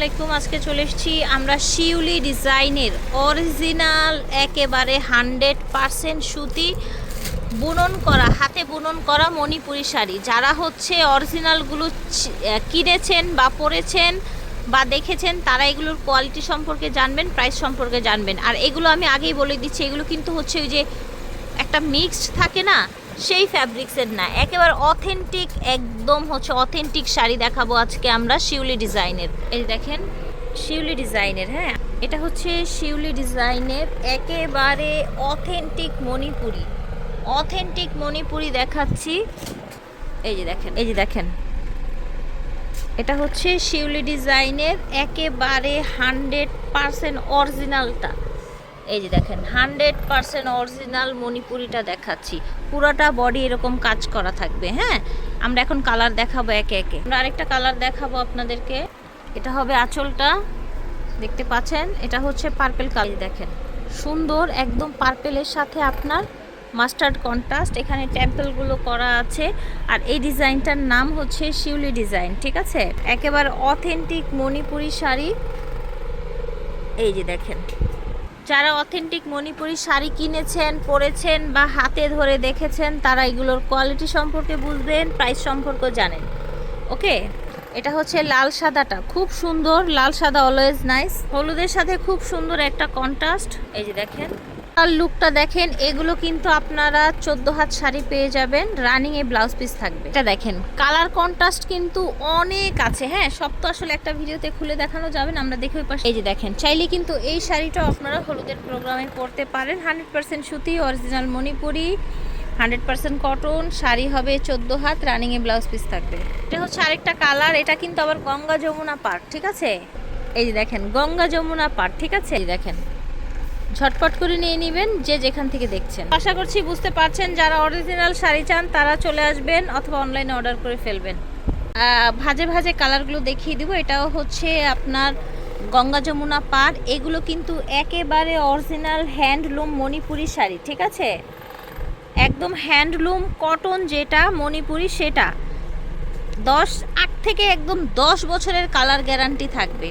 আলাইকুম। আজকে চলে এসেছি আমরা শিউলি ডিজাইনের অরিজিনাল একেবারে 100% সুতি বুনন করা, হাতে বুনন করা মণিপুরি শাড়ি। যারা হচ্ছে অরিজিনালগুলো কিনেছেন বা পরেছেন বা দেখেছেন তারা এগুলোর কোয়ালিটি সম্পর্কে জানবেন, প্রাইস সম্পর্কে জানবেন। আর এগুলো আমি আগেই বলে দিচ্ছি, এগুলো কিন্তু হচ্ছে ওই যে একটা মিক্সড থাকে না, সেই ফ্যাব্রিক্সের না, একেবারে অথেন্টিক, একদম হচ্ছে অথেন্টিক শাড়ি দেখাবো আজকে আমরা শিউলি ডিজাইনের। এই দেখেন শিউলি ডিজাইনের, হ্যাঁ এটা হচ্ছে শিউলি ডিজাইনের একেবারে অথেন্টিক মণিপুরি, অথেন্টিক মণিপুরি দেখাচ্ছি। এই যে দেখেন, এই যে দেখেন, এটা হচ্ছে শিউলি ডিজাইনের একেবারে 100% অরিজিনালটা। এই যে দেখেন 100% অরিজিনাল মণিপুরিটা দেখাচ্ছি। পুরোটা বডি এরকম কাজ করা থাকবে। হ্যাঁ, আমরা এখন কালার দেখাবো একে একে। আমরা আরেকটা কালার দেখাবো আপনাদেরকে। এটা হবে আঁচলটা, দেখতে পাচ্ছেন, এটা হচ্ছে পার্পেল কালার। দেখেন সুন্দর একদম পার্পেলের সাথে আপনার মাস্টার্ড কন্ট্রাস্ট, এখানে টেম্পলগুলো করা আছে। আর এই ডিজাইনটার নাম হচ্ছে শিউলি ডিজাইন, ঠিক আছে। একেবারে অথেন্টিক মণিপুরি শাড়ি। এই যে দেখেন, যারা অথেন্টিক মণিপুরি শাড়ি কিনেছেন, পরেছেন বা হাতে ধরে দেখেছেন তারা এগুলোর কোয়ালিটি সম্পর্কে বুঝবেন, প্রাইস সম্পর্কে জানেন। ওকে, এটা হচ্ছে লাল সাদাটা, খুব সুন্দর। লাল সাদা অলওয়েজ নাইস। হলুদের সাথে খুব সুন্দর একটা কন্ট্রাস্ট। এই যে দেখেন আর লুকটা দেখেন। এগুলো কিন্তু আপনারা 14 হাত শাড়ি পেয়ে যাবেন, রানিং এ ব্লাউজ পিস থাকবে। এটা দেখেন কালার কন্ট্রাস্ট কিন্তু অনেক আছে। হ্যাঁ, সব তো আসলে একটা ভিডিওতে খুলে দেখানো যাবে না, আমরা দেখে ওই পাশে। এই যে দেখেন, চাইলে কিন্তু এই শাড়িটাও আপনারা হলুদের প্রোগ্রামে পরতে পারেন। 100% সুতি, অরিজিনাল মণিপুরি, 100% কটন শাড়ি হবে, 14 হাত, রানিং এ ব্লাউজ পিস থাকবে। এটা হচ্ছে আরেকটা কালার, এটা কিন্তু আবার গঙ্গা যমুনা পাড়, ঠিক আছে। এই যে দেখেন গঙ্গা যমুনা পাড়, ঠিক আছে। এই দেখেন, ঝটপট করে নিয়ে নেবেন যে যেখান থেকে দেখছেন। আশা করছি বুঝতে পারছেন। যারা অরিজিনাল শাড়ি চান তারা চলে আসবেন অথবা অনলাইনে অর্ডার করে ফেলবেন। ভাজে ভাজে কালারগুলো দেখিয়ে দিব। এটাও হচ্ছে আপনার গঙ্গা যমুনা পাড়। এগুলো কিন্তু একেবারে অরিজিনাল হ্যান্ডলুম মণিপুরি শাড়ি, ঠিক আছে। একদম হ্যান্ডলুম কটন যেটা মণিপুরি, সেটা 8 থেকে একদম 10 বছরের কালার গ্যারান্টি থাকবে।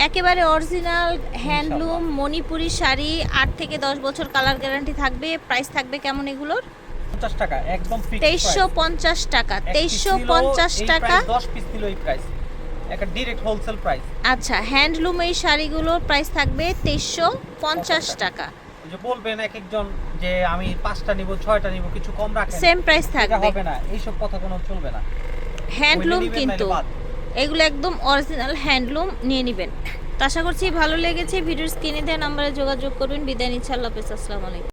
একেবারে অরিজিনাল হ্যান্ডলুম মণিপুরি শাড়ি, 8 থেকে 10 বছর কালার গ্যারান্টি থাকবে। প্রাইস থাকবে কেমন এগুলোর? 50 টাকা, একদম ফিক্সড 2350 টাকা। 2350 টাকা 10 পিস ছিল এই প্রাইস, একটা ডাইরেক্ট হোলসেল প্রাইস। আচ্ছা, হ্যান্ডলুম এই শাড়িগুলোর প্রাইস থাকবে 2350 টাকা। যে বলবেন এক একজন যে আমি 5টা নিব, 6টা নিব, কিছু কম রাখেন, সেম প্রাইস থাকবে, হবে না। এইসব কথা কোনো চলবে না। হ্যান্ডলুম কিন্তু এগুলো একদম অরিজিনাল হ্যান্ডলুম, নিয়ে নেবেন। তো আশা করছি ভালো লেগেছে। ভিডিওর স্ক্রিনে দেওয়া নম্বরে যোগাযোগ করবেন। বিদায় নিচ্ছি, আল্লাহ হাফেজ, আসসালামু আলাইকুম।